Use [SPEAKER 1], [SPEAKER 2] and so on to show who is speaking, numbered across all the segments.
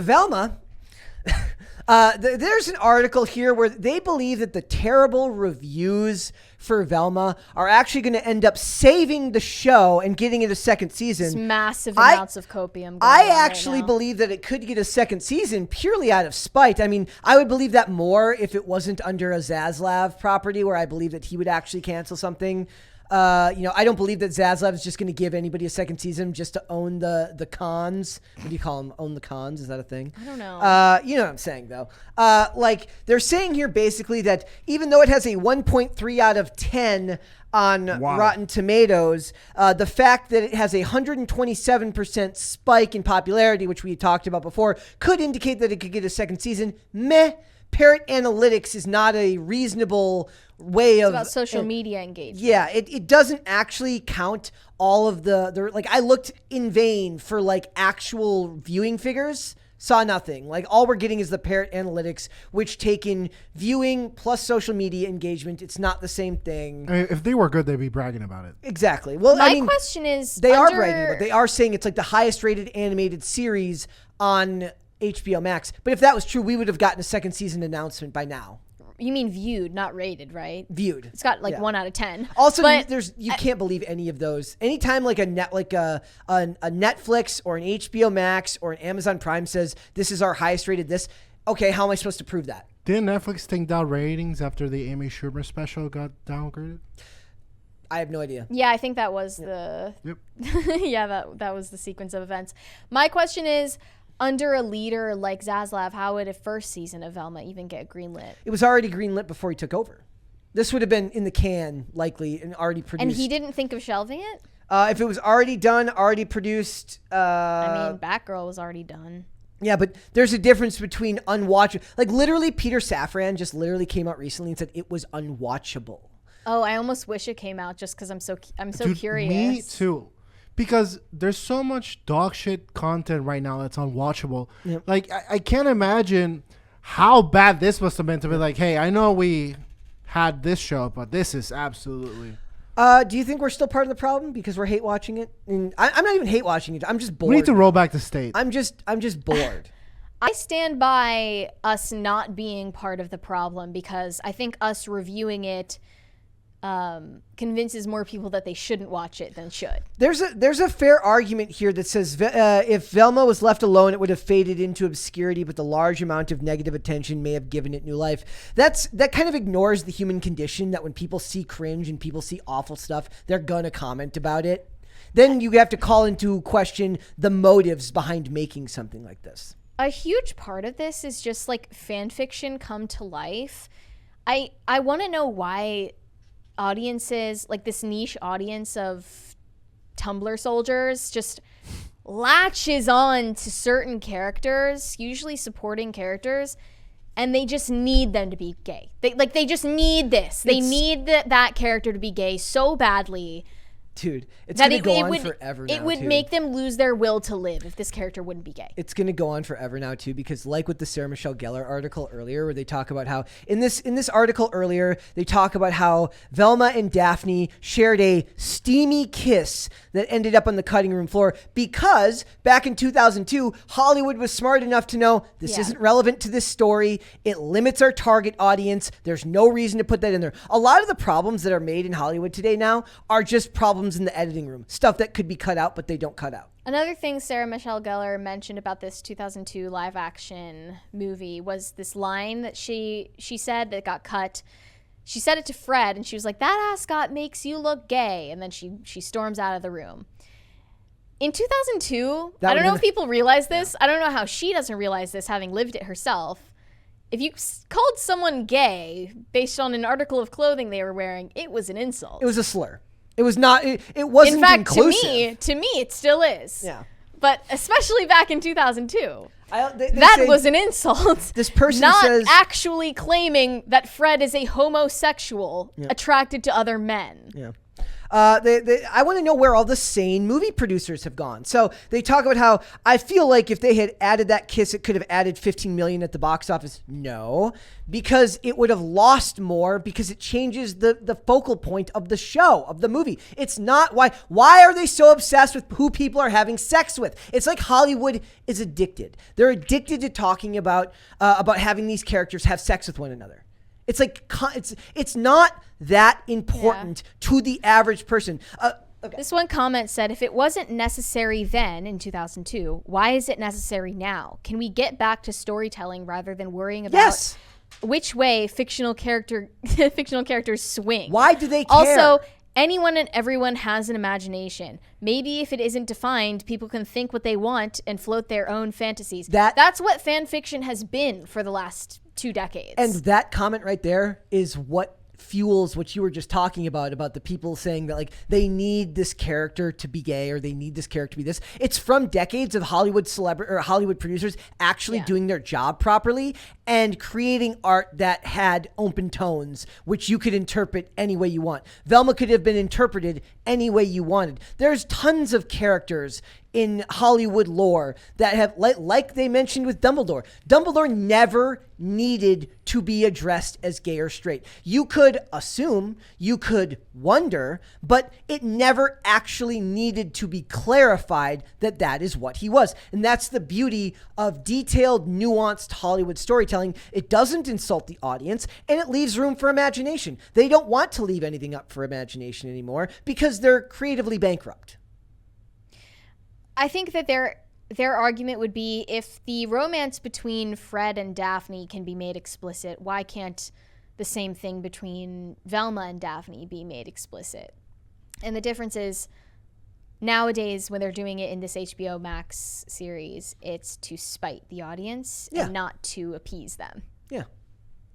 [SPEAKER 1] Velma, there's an article here where they believe that the terrible reviews for Velma are actually going to end up saving the show and getting it a second season.
[SPEAKER 2] It's massive amounts of copium going
[SPEAKER 1] I
[SPEAKER 2] on
[SPEAKER 1] actually
[SPEAKER 2] right now.
[SPEAKER 1] believe that it could get a second season purely out of spite. I mean, I would believe that more if it wasn't under a Zaslav property where I believe that he would actually cancel something. I don't believe that Zaslav is just going to give anybody a second season just to own the cons. What do you call them? Own the cons? Is that a thing?
[SPEAKER 2] I don't know.
[SPEAKER 1] You know what I'm saying, though. They're saying here basically that even though it has a 1.3 out of 10 on Rotten Tomatoes, the fact that it has a 127% spike in popularity, which we talked about before, could indicate that it could get a second season. Meh. Parrot analytics is not a reasonable way
[SPEAKER 2] It's
[SPEAKER 1] of
[SPEAKER 2] about social media engagement.
[SPEAKER 1] Yeah, it doesn't actually count all of the like I looked in vain for like actual viewing figures, saw nothing. Like all we're getting is the Parrot analytics, which take in viewing plus social media engagement. It's not the same thing.
[SPEAKER 3] I mean, if they were good, they'd be bragging about it.
[SPEAKER 1] Exactly. Well,
[SPEAKER 2] My question is,
[SPEAKER 1] they are bragging about it. They are saying it's like the highest rated animated series on HBO Max. But if that was true, we would have gotten a second season announcement by now.
[SPEAKER 2] You mean viewed, not rated, right?
[SPEAKER 1] Viewed.
[SPEAKER 2] It's got like 1 out of 10.
[SPEAKER 1] Also,
[SPEAKER 2] but
[SPEAKER 1] you can't believe any of those. Anytime like a Netflix or an HBO Max or an Amazon Prime says this is our highest rated this, okay, how am I supposed to prove that?
[SPEAKER 3] Didn't Netflix take down ratings after the Amy Schumer special got downgraded?
[SPEAKER 1] I have no idea.
[SPEAKER 2] Yeah, I think that was that was the sequence of events. My question is, under a leader like Zaslav, how would a first season of Velma even get greenlit?
[SPEAKER 1] It was already greenlit before he took over. This would have been in the can, likely, and already produced.
[SPEAKER 2] And he didn't think of shelving it?
[SPEAKER 1] If it was already done, already produced.
[SPEAKER 2] I mean, Batgirl was already done.
[SPEAKER 1] Yeah, but there's a difference between unwatchable. Like, literally, Peter Safran just literally came out recently and said it was unwatchable.
[SPEAKER 2] Oh, I almost wish it came out just because I'm so
[SPEAKER 3] Dude,
[SPEAKER 2] curious.
[SPEAKER 3] Me too. Because there's so much dog shit content right now that's unwatchable.
[SPEAKER 1] Yep.
[SPEAKER 3] Like, I can't imagine how bad this must have been to be like, hey, I know we had this show, but this is absolutely...
[SPEAKER 1] Do you think we're still part of the problem because we're hate watching it? And I'm not even hate watching it. I'm just bored.
[SPEAKER 3] We need to roll back the state.
[SPEAKER 1] I'm just bored.
[SPEAKER 2] I stand by us not being part of the problem because I think us reviewing it convinces more people that they shouldn't watch it than should. There's
[SPEAKER 1] a fair argument here that says if Velma was left alone, it would have faded into obscurity, but the large amount of negative attention may have given it new life. That kind of ignores the human condition that when people see cringe and people see awful stuff, they're gonna comment about it. Then you have to call into question the motives behind making something like this.
[SPEAKER 2] A huge part of this is just like fan fiction come to life. I want to know why audiences, like this niche audience of Tumblr soldiers, just latches on to certain characters, usually supporting characters, and they just need them to be gay. They just need this. They need that character to be gay so badly.
[SPEAKER 1] Dude, it's going to go on forever now,
[SPEAKER 2] It would make them lose their will to live if this character wouldn't be gay.
[SPEAKER 1] It's going to go on forever now, too, because like with the Sarah Michelle Gellar article earlier, where they talk about how, in this article earlier, they talk about how Velma and Daphne shared a steamy kiss that ended up on the cutting room floor because back in 2002, Hollywood was smart enough to know this isn't relevant to this story. It limits our target audience. There's no reason to put that in there. A lot of the problems that are made in Hollywood today now are just problems in the editing room, stuff that could be cut out but they don't cut out.
[SPEAKER 2] Another thing Sarah Michelle Gellar mentioned about this 2002 live action movie was this line that she said that got cut. She said it to Fred and she was like, "That ascot makes you look gay," and then she storms out of the room. In 2002, I don't know if people realize this. I don't know how she doesn't realize this, having lived it herself. If you called someone gay based on an article of clothing they were wearing, it was an insult.
[SPEAKER 1] It was a slur. It was not. It wasn't.
[SPEAKER 2] In fact,
[SPEAKER 1] inclusive.
[SPEAKER 2] to me, it still is.
[SPEAKER 1] Yeah.
[SPEAKER 2] But especially back in 2002,
[SPEAKER 1] they
[SPEAKER 2] that was an insult.
[SPEAKER 1] This person
[SPEAKER 2] not
[SPEAKER 1] says
[SPEAKER 2] actually claiming that Fred is a homosexual attracted to other men.
[SPEAKER 1] Yeah. I want to know where all the sane movie producers have gone. So they talk about how I feel like if they had added that kiss, it could have added 15 million at the box office. No, because it would have lost more because it changes the focal point of the show, of the movie. It's not why are they so obsessed with who people are having sex with? It's like Hollywood is addicted. They're addicted to talking about having these characters have sex with one another. It's like it's not that important to the average person. Okay.
[SPEAKER 2] This one comment said, if it wasn't necessary then in 2002, why is it necessary now? Can we get back to storytelling rather than worrying about which way fictional characters swing?
[SPEAKER 1] Why do they care?
[SPEAKER 2] Also, anyone and everyone has an imagination. Maybe if it isn't defined, people can think what they want and float their own fantasies. That's what fan fiction has been for the last 2 decades.
[SPEAKER 1] And that comment right there is what fuels what you were just talking about the people saying that like they need this character to be gay or they need this character to be this. It's from decades of Hollywood producers actually doing their job properly and creating art that had open tones, which you could interpret any way you want. Velma could have been interpreted any way you wanted. There's tons of characters in Hollywood lore that have, like they mentioned with Dumbledore. Dumbledore never needed to be addressed as gay or straight. You could assume, you could wonder, but it never actually needed to be clarified that that is what he was. And that's the beauty of detailed, nuanced Hollywood storytelling. It doesn't insult the audience, and it leaves room for imagination. They don't want to leave anything up for imagination anymore because they're creatively bankrupt.
[SPEAKER 2] I think that their argument would be, if the romance between Fred and Daphne can be made explicit, why can't the same thing between Velma and Daphne be made explicit? And the difference is, nowadays when they're doing it in this HBO Max series, it's to spite the audience and not to appease them.
[SPEAKER 1] Yeah.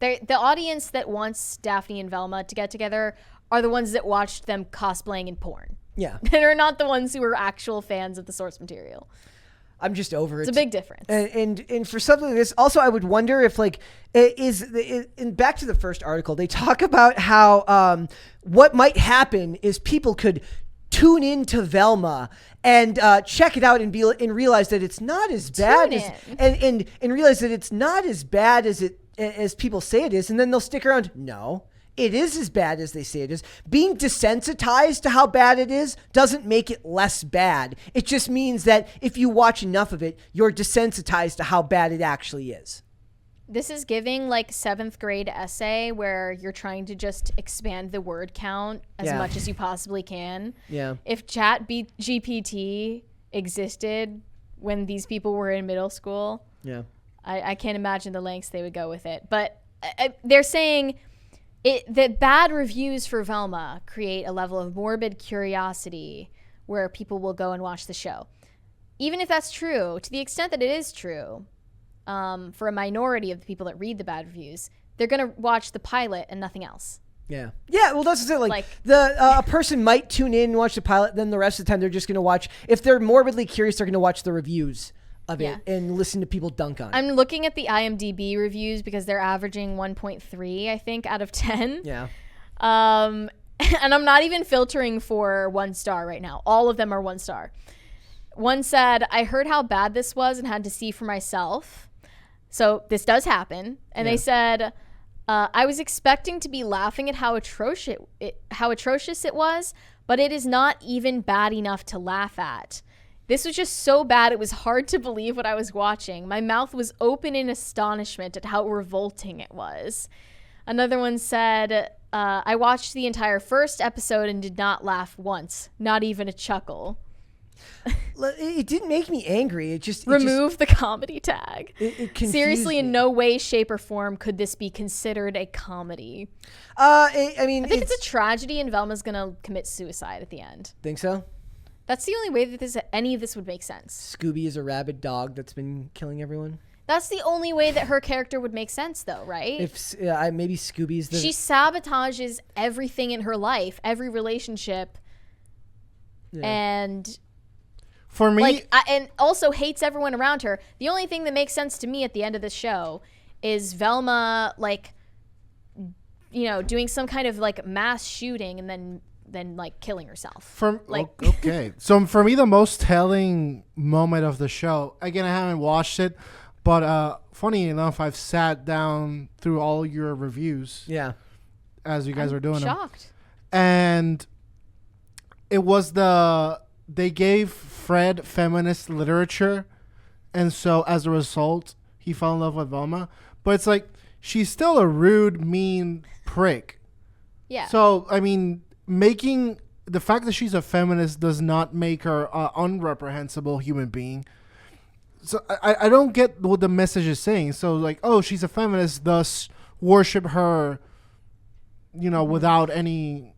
[SPEAKER 2] The audience that wants Daphne and Velma to get together are the ones that watched them cosplaying in porn.
[SPEAKER 1] Yeah.
[SPEAKER 2] They're not the ones who are actual fans of the source material.
[SPEAKER 1] I'm just over it.
[SPEAKER 2] It's a big difference.
[SPEAKER 1] And for something like this, also, I would wonder if, like, back to the first article, they talk about how what might happen is people could tune into Velma and check it out and realize that it's not as bad and realize that it's not as bad as people say it is, and then they'll stick around. No. It is as bad as they say it is. Being desensitized to how bad it is doesn't make it less bad. It just means that if you watch enough of it, you're desensitized to how bad it actually is.
[SPEAKER 2] This is giving like 7th grade essay where you're trying to just expand the word count as much as you possibly can.
[SPEAKER 1] Yeah.
[SPEAKER 2] If GPT existed when these people were in middle school, I can't imagine the lengths they would go with it. But they're saying that bad reviews for Velma create a level of morbid curiosity where people will go and watch the show. Even if that's true, to the extent that it is true, for a minority of the people that read the bad reviews, they're going to watch the pilot and nothing else.
[SPEAKER 1] Yeah. Yeah, well, that's it. Like a person might tune in and watch the pilot, then the rest of the time they're just going to watch. If they're morbidly curious, they're going to watch the reviews of it and listen to people dunk on it.
[SPEAKER 2] I'm looking at the IMDb reviews because they're averaging 1.3, I think, out of 10.
[SPEAKER 1] Yeah.
[SPEAKER 2] And I'm not even filtering for 1 star right now. All of them are 1 star. One said, I heard how bad this was and had to see for myself. So this does happen. And they said, I was expecting to be laughing at how atrocious it was, but it is not even bad enough to laugh at. This was just so bad it was hard to believe what I was watching. My mouth was open in astonishment at how revolting it was. Another one said, I watched the entire first episode and did not laugh once, not even a chuckle.
[SPEAKER 1] It didn't make me angry. It just
[SPEAKER 2] remove the comedy tag.
[SPEAKER 1] It confused
[SPEAKER 2] Seriously,
[SPEAKER 1] me.
[SPEAKER 2] in no way, shape, or form could this be considered a comedy.
[SPEAKER 1] I
[SPEAKER 2] think it's a tragedy, and Velma's gonna commit suicide at the end.
[SPEAKER 1] Think so?
[SPEAKER 2] That's the only way that any of this would make sense.
[SPEAKER 1] Scooby is a rabid dog that's been killing everyone.
[SPEAKER 2] That's the only way that her character would make sense, though, right?
[SPEAKER 1] If maybe Scooby's
[SPEAKER 2] she sabotages everything in her life, every relationship, and
[SPEAKER 3] for me,
[SPEAKER 2] and also hates everyone around her. The only thing that makes sense to me at the end of the show is Velma, doing some kind of mass shooting and then than like killing herself.
[SPEAKER 3] Okay. So for me, the most telling moment of the show, again, I haven't watched it, but funny enough, I've sat down through all your reviews.
[SPEAKER 1] Yeah.
[SPEAKER 3] As you guys are doing
[SPEAKER 2] shocked.
[SPEAKER 3] them. And it was they gave Fred feminist literature. And so as a result, he fell in love with Velma. But it's like, she's still a rude, mean prick.
[SPEAKER 2] Yeah.
[SPEAKER 3] So, I mean, making the fact that she's a feminist does not make her an unreprehensible human being. So I don't get what the message is saying. So like, oh, she's a feminist, thus worship her, without any.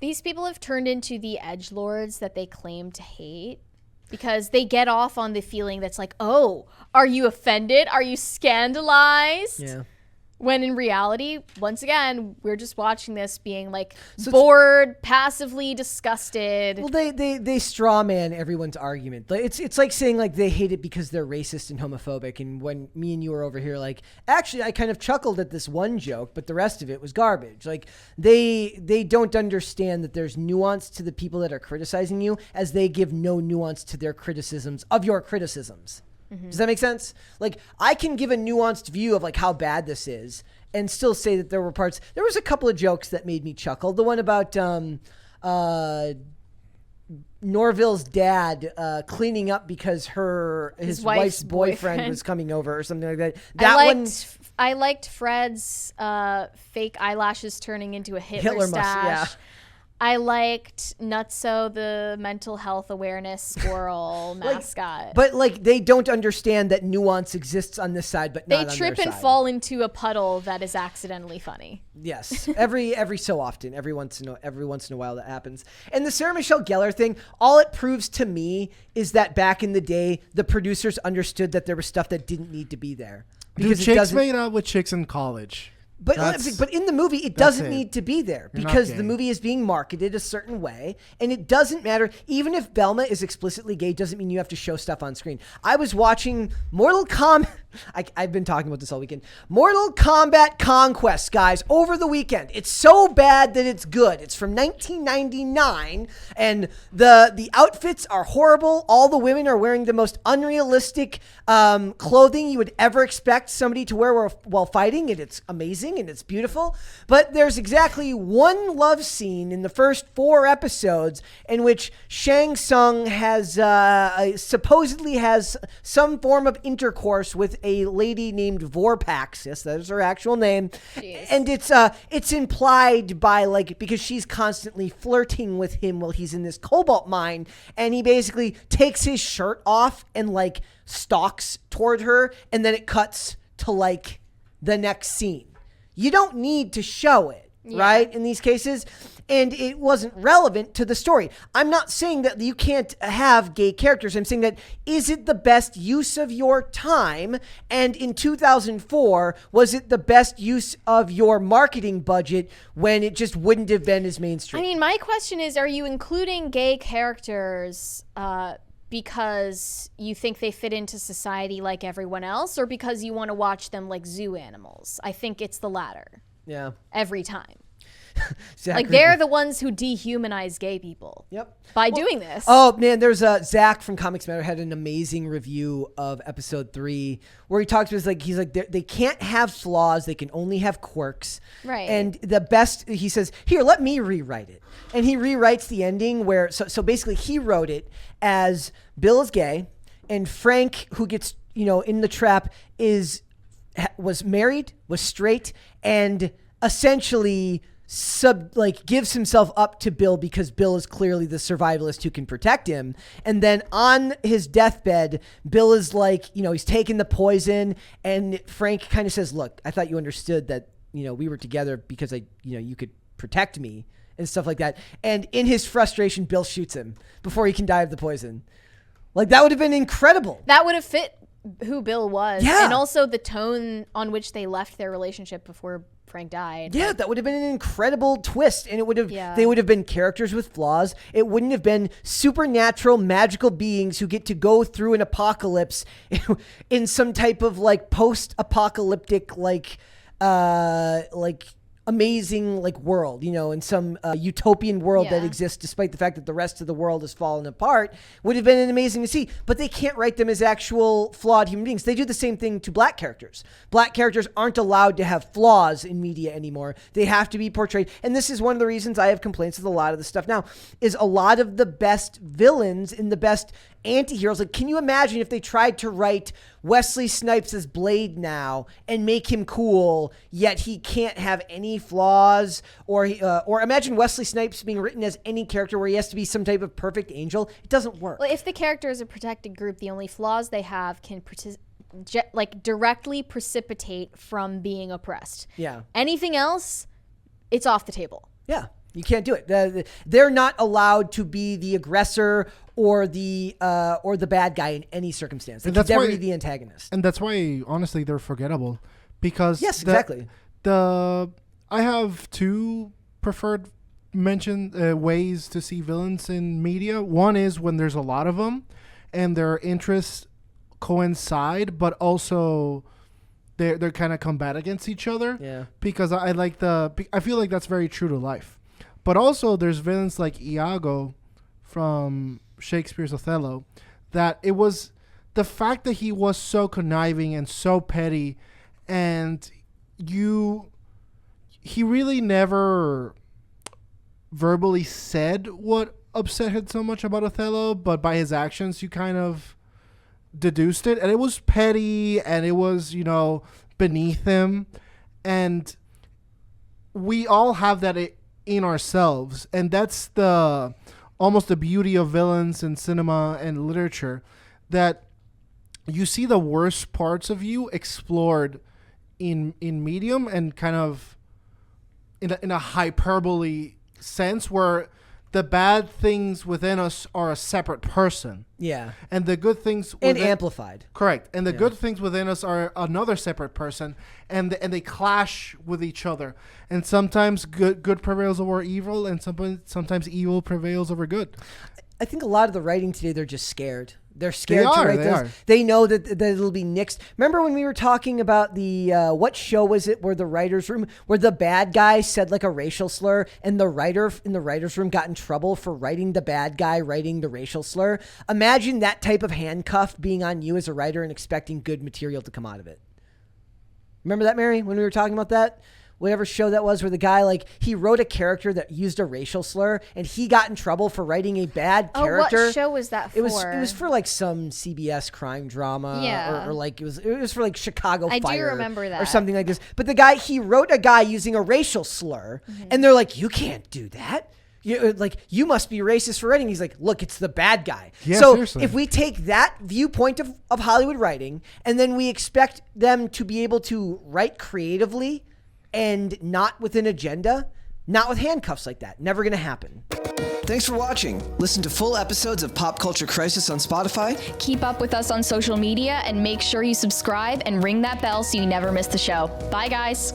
[SPEAKER 2] These people have turned into the edgelords that they claim to hate because they get off on the feeling that's like, oh, are you offended? Are you scandalized?
[SPEAKER 1] Yeah.
[SPEAKER 2] When in reality, once again, we're just watching this being like bored, passively disgusted.
[SPEAKER 1] Well, they straw man everyone's argument. It's like saying like they hate it because they're racist and homophobic. And when me and you were over here, like, actually, I kind of chuckled at this one joke, but the rest of it was garbage. Like they don't understand that there's nuance to the people that are criticizing you, as they give no nuance to their criticisms of your criticisms. Does that make sense? Like, I can give a nuanced view of like how bad this is and still say that there was a couple of jokes that made me chuckle. The one about Norville's dad cleaning up because his wife's boyfriend was coming over or something like that.
[SPEAKER 2] I liked Fred's fake eyelashes turning into a Hitler stash.
[SPEAKER 1] Yeah.
[SPEAKER 2] I liked Nutso, the mental health awareness squirrel mascot.
[SPEAKER 1] But like, they don't understand that nuance exists on this side, but not on their side.
[SPEAKER 2] They trip and fall into a puddle that is accidentally funny.
[SPEAKER 1] Yes, every so often, every once in a while that happens. And the Sarah Michelle Gellar thing, all it proves to me is that back in the day, the producers understood that there was stuff that didn't need to be there.
[SPEAKER 3] Because chicks made out with chicks in college.
[SPEAKER 1] But in the movie, it doesn't need to be there because the movie is being marketed a certain way, and it doesn't matter. Even if Velma is explicitly gay, doesn't mean you have to show stuff on screen. I was watching Mortal Kombat. I've been talking about this all weekend. Mortal Kombat Conquest, guys, over the weekend. It's so bad that it's good. It's from 1999, and the outfits are horrible. All the women are wearing the most unrealistic clothing you would ever expect somebody to wear while fighting, and it's amazing and it's beautiful. But there's exactly one love scene in the first 4 episodes in which Shang Tsung has supposedly has some form of intercourse with a lady named Vorpax. Yes, that is her actual name. Jeez. And it's implied by like, because she's constantly flirting with him while he's in this cobalt mine, and he basically takes his shirt off and like stalks toward her, and then it cuts to like the next scene. You don't need to show it, right, in these cases. And it wasn't relevant to the story. I'm not saying that you can't have gay characters. I'm saying that, is it the best use of your time? And in 2004, was it the best use of your marketing budget when it just wouldn't have been as mainstream?
[SPEAKER 2] I mean, my question is, are you including gay characters because you think they fit into society like everyone else, or because you want to watch them like zoo animals? I think it's the latter.
[SPEAKER 1] Yeah.
[SPEAKER 2] Every time. Like, they're the ones who dehumanize gay people.
[SPEAKER 1] Yep.
[SPEAKER 2] By doing this.
[SPEAKER 1] Oh man, there's Zach from Comics Matter had an amazing review of episode 3 where he talks about he's like they can't have flaws, they can only have quirks.
[SPEAKER 2] Right.
[SPEAKER 1] And the best, he says, here, let me rewrite it. And he rewrites the ending where so basically he wrote it as Bill is gay and Frank, who gets in the trap, was married, was straight, and essentially gives himself up to Bill because Bill is clearly the survivalist who can protect him. And then on his deathbed, Bill is like, he's taking the poison, and Frank kind of says, look, I thought you understood that, we were together because you could protect me and stuff like that. And in his frustration, Bill shoots him before he can die of the poison. Like, that would have been incredible.
[SPEAKER 2] That would have fit who Bill was.
[SPEAKER 1] Yeah.
[SPEAKER 2] And also the tone on which they left their relationship before Frank died.
[SPEAKER 1] Yeah, that would have been an incredible twist, and they would have been characters with flaws. It wouldn't have been supernatural, magical beings who get to go through an apocalypse in some type of like post-apocalyptic like amazing like world, in some utopian world that
[SPEAKER 2] Yeah.
[SPEAKER 1] exists despite the fact that the rest of the world has fallen apart, would have been amazing to see. But they can't write them as actual flawed human beings. They do the same thing to black characters. Black characters aren't allowed to have flaws in media anymore. They have to be portrayed. And this is one of the reasons I have complaints with a lot of the stuff now, is a lot of the best villains and the best anti-heroes. Like, can you imagine if they tried to write Wesley Snipes as Blade now and make him cool, yet he can't have any flaws? Or imagine Wesley Snipes being written as any character where he has to be some type of perfect angel. It doesn't work.
[SPEAKER 2] Well, if the character is a protected group, the only flaws they have can directly precipitate from being oppressed.
[SPEAKER 1] Yeah.
[SPEAKER 2] Anything else, it's off the table.
[SPEAKER 1] Yeah. You can't do it. They're not allowed to be the aggressor or the bad guy in any circumstance. They can never be the antagonist.
[SPEAKER 3] And that's why, honestly, they're forgettable. Because
[SPEAKER 1] yes, exactly.
[SPEAKER 3] I have two preferred ways to see villains in media. One is when there's a lot of them, and their interests coincide, but also they're kind of combat against each other.
[SPEAKER 1] Yeah.
[SPEAKER 3] Because I feel like that's very true to life. But also, there's villains like Iago from Shakespeare's Othello, that it was the fact that he was so conniving and so petty, and he really never verbally said what upset him so much about Othello, but by his actions, you kind of deduced it. And it was petty, and it was, beneath him. And we all have that in ourselves, and that's almost the beauty of villains in cinema and literature, that you see the worst parts of you explored in medium, and kind of in a hyperbole sense, where the bad things within us are a separate person.
[SPEAKER 1] Yeah.
[SPEAKER 3] And the good things
[SPEAKER 1] and amplified.
[SPEAKER 3] Correct. And the good things within us are another separate person, and they clash with each other. And sometimes good prevails over evil, and sometimes evil prevails over good.
[SPEAKER 1] I think a lot of the writing today, they're just scared. They're scared
[SPEAKER 3] to
[SPEAKER 1] write those. They know that it'll be nixed. Remember when we were talking about the what show was it where the writer's room, where the bad guy said like a racial slur, and the writer in the writer's room got in trouble for writing the bad guy writing the racial slur? Imagine that type of handcuff being on you as a writer and expecting good material to come out of it. Remember that, Mary, when we were talking about that? Whatever show that was, where the guy, like, he wrote a character that used a racial slur, and he got in trouble for writing a bad character.
[SPEAKER 2] Oh, what show was that for?
[SPEAKER 1] It was for like some CBS crime drama,
[SPEAKER 2] yeah,
[SPEAKER 1] or like it was for like Chicago Fire.
[SPEAKER 2] I do remember that,
[SPEAKER 1] or something like this. But the guy, he wrote a guy using a racial slur, and they're like, "You can't do that. You must be racist for writing." He's like, "Look, it's the bad guy."
[SPEAKER 3] Yeah,
[SPEAKER 1] so
[SPEAKER 3] seriously.
[SPEAKER 1] if we take that viewpoint of Hollywood writing, and then we expect them to be able to write creatively and not with an agenda, not with handcuffs like that, never gonna happen. Thanks for watching. Listen to full episodes of Pop Culture Crisis on Spotify.
[SPEAKER 4] Keep up with us on social media, and make sure you subscribe and ring that bell so you never miss the show. Bye, guys.